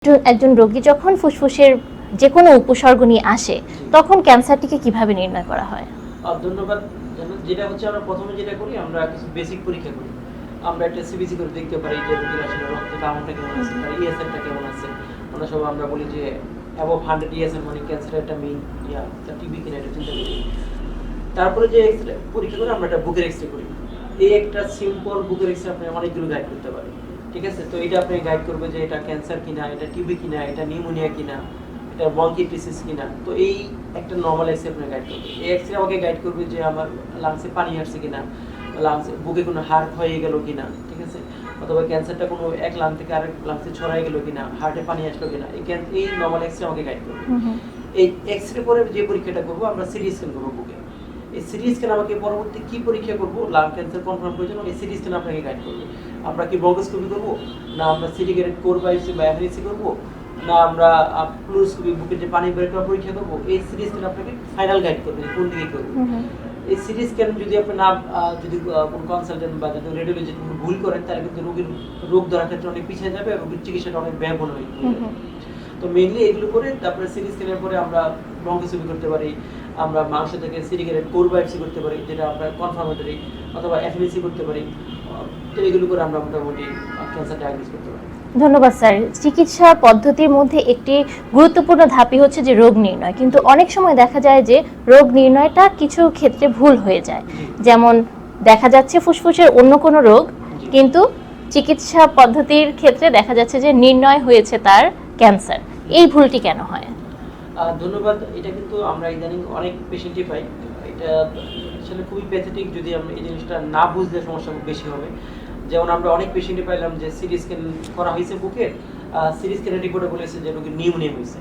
একজন রোগী যখন ফুসফুসের যে কোনো উপসর্গ নিয়ে আসে তখন ক্যান্সারটিকে কিভাবে নির্ণয় করা হয়? ধন্যবাদ। যেটা হচ্ছে আমরা প্রথমে যেটা করি আমরা কিছু বেসিক পরীক্ষা করি। আমরা একটা সিবিসি করে দেখতে পারি যে রোগীর আসলে রক্তের কাউন্টটা কেমন আছে, তার ইএসএনটা কেমন আছে। অনেক সময় আমরা বলি যে অ্যাবভ 100 ইএসএন মানে ক্যান্সারের একটা মেইন টিবি কিনা এটা চিন্তা করি। তারপরে যে এক্সরে পরীক্ষা করে আমরা একটা বুকের এক্সরে করি। এই একটা সিম্পল বুকের এক্সরে আপনি অনেকগুলো গাইড করতে পারেন। ঠিক আছে? তো এটা আপনি গাইড করবে যে এটা ক্যান্সার কিনা, এটা টিবি কিনা, এটা নিউমোনিয়া কিনা, এটা ব্রঙ্কিটিসিস কিনা। তো এই একটা নরমাল এক্সরে আপনি গাইড করবে। এই এক্সরে আমাকে গাইড করবে যে আমার লাংসে পানি আসছে কিনা, লাংসে বুকে কোনো হাড় ক্ষয়ে গেল কিনা, ঠিক আছে? অথবা ক্যান্সারটা কোনো এক লাং থেকে আরেক লাংসে ছড়াই গেল কিনা, হার্টে পানি আসলো কিনা। এই নরমাল এক্সরে আমাকে গাইড করবে। এই এক্সরে পরে যে পরীক্ষাটা করব আমরা সিটি স্ক্যান করব বুকে। এই সিটি স্ক্যান আমাকে পরবর্তী কি পরীক্ষা করব, লাং ক্যান্সার কনফার্ম করার জন্য এই সিটি স্ক্যান আপনাকে গাইড করবে। আমরা কি ব্রঙ্কোস্কোপি করব, না আমরা সিটি গ্রেড কোর বায়োপসি বা এফএনসি করব, না আমরা ফ্লুরোস্কোপি বুকের যে পানি বের করার পরীক্ষা করব। এই সিটি স্ক্যান আপনাকে ফাইনাল গাইড করবে কোন দিকে করব। এই সিটি স্ক্যান যদি আপনি না যদি কোন কনসালটেন্ট বা যদি রেডিওলজিস্ট ভুল করেন তাহলে কিন্তু রোগীর রোগ ধরার ক্ষেত্রে অনেক পিছিয়ে যাবে এবং চিকিৎসাটা অনেক ব্যয়বহুল হয়ে যাবে। তো মেইনলি এগুলো করে তারপরে সিটি স্ক্যানের পরে আমরা ব্রঙ্কোস্কোপি করতে পারি, আমরা মাংস থেকে সিটি গ্রেড কোর বায়োপসি করতে পারি যেটা আমরা কনফার্মেটরি, অথবা এফএনসি করতে পারি। তো এগুলো করে আমরা মোটামুটি ক্যান্সার ডায়াগনোস করতে পারি। ধন্যবাদ স্যার। চিকিৎসা পদ্ধতির মধ্যে একটি গুরুত্বপূর্ণ ধাপই হচ্ছে যে রোগ নির্ণয়, কিন্তু অনেক সময় দেখা যায় যে রোগ নির্ণয়টা কিছু ক্ষেত্রে ভুল হয়ে যায়। যেমন দেখা যাচ্ছে ফুসফুসের অন্য কোনো রোগ, কিন্তু চিকিৎসা পদ্ধতির ক্ষেত্রে দেখা যাচ্ছে যে নির্ণয় হয়েছে তার ক্যান্সার। এই ভুলটি কেন হয়? ধন্যবাদ। এটা কিন্তু আমরা ইদানিং অনেক পেশেন্টই পাই। এটা আসলে খুবই প্যাথেটিক। যদি আমরা এই জিনিসটা না বুঝলে সমস্যা খুব বেশি হবে। যেমন আমরা অনেক পেশেন্টই পাইলাম যে সিটি স্ক্যান করা হয়েছে বুকের, সিটি স্ক্যানের রিপোর্টে বলেছে যে রোগীর নিউমোনিয়া হয়েছে।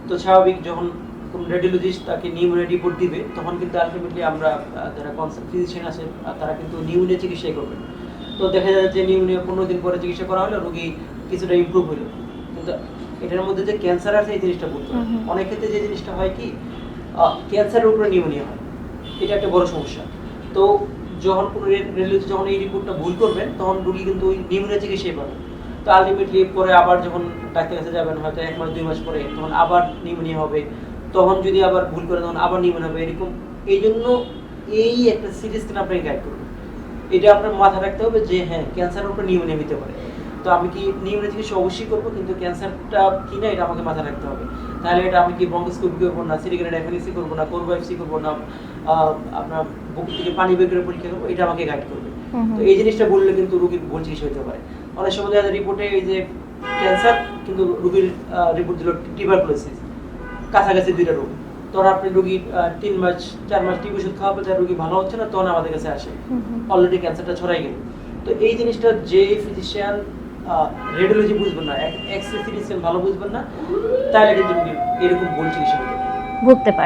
তো স্বাভাবিক যখন কোন রেডিওলজিস্ট তাকে নিউমোনিয়া রিপোর্ট দিবে তখন কিন্তু আলটিমেটলি আমরা যারা কনসাল্ট ফিজিশিয়ান আছে তারা কিন্তু নিউমোনিয়া চিকিৎসাই করবেন। তো দেখা যায় যে নিউমোনিয়া 15 দিন পরে চিকিৎসা করা হলো, রোগী কিছুটা ইমপ্রুভ হলো, কিন্তু এটার মধ্যে যে ক্যান্সার আছে এই জিনিসটা বলতে হবে। অনেক ক্ষেত্রে যে জিনিসটা হয় কি, ক্যান্সারের উপরে নিউমোনিয়া হয়, এটা একটা বড় সমস্যা। তো যখন কোনো রেডিওলজি যখন এই রিপোর্টটা ভুল করবেন তখন রোগী কিন্তু ওই নিউমোনিয়া চিকিৎসাই পাবে। তো আলটিমেটলি পরে আবার যখন ডাক্তারের কাছে যাবেন হয়তো 1 মাস 2 মাস পরে তখন আবার নিউমোনিয়া হবে, তখন যদি আবার ভুল করে তখন আবার নিউমোনিয়া হবে এরকম। এই জন্য এই একটা সিটি স্ক্যান আপনাকে গাইড করবে। এটা আপনার মাথায় রাখতে হবে যে হ্যাঁ ক্যান্সারের উপরে নিউমোনিয়া হতে পারে। তো আমি কি নিউমোনিয়া চিকিৎসা অবশ্যই করবো, কিন্তু ক্যান্সারটা কি না এটা আমাকে মাথায় রাখতে হবে। তাহলে এটা আমি কি ব্রঙ্কোস্কোপি করবো, না সিটি গ্রেড এফএনসি করবো, না কোর বায়োপসি করবো, না আপনার বুক থেকে পানি বের করে পরীক্ষা করবো, এটা আমাকে গাইড করবে। তো এই জিনিসটা বললে কিন্তু রোগীর ভুল চিকিৎসা হতে পারে। অনেক সময় দেখা যায় রিপোর্টে এই যে ক্যান্সার, কিন্তু রোগীর রিপোর্ট দিল টিউবারকুলোসিস, কাছাকাছি দুইটা রোগ। তখন আপনি রোগী 3 মাস 4 মাস টিবি ওষুধ খাওয়াবে, তার রোগী ভালো হচ্ছে না, তখন আমাদের কাছে আসে অলরেডি ক্যান্সারটা ছড়াই গেল। তো এই জিনিসটা যে ফিজিশিয়ান রেডিওলজি বুঝবেন না, এক্স-রে সিটি স্ক্যান ভালো বুঝবেন না, তাহলে কিন্তু এরকম ভুল চিকিৎসা হতে পারে। ভুগতে পারে।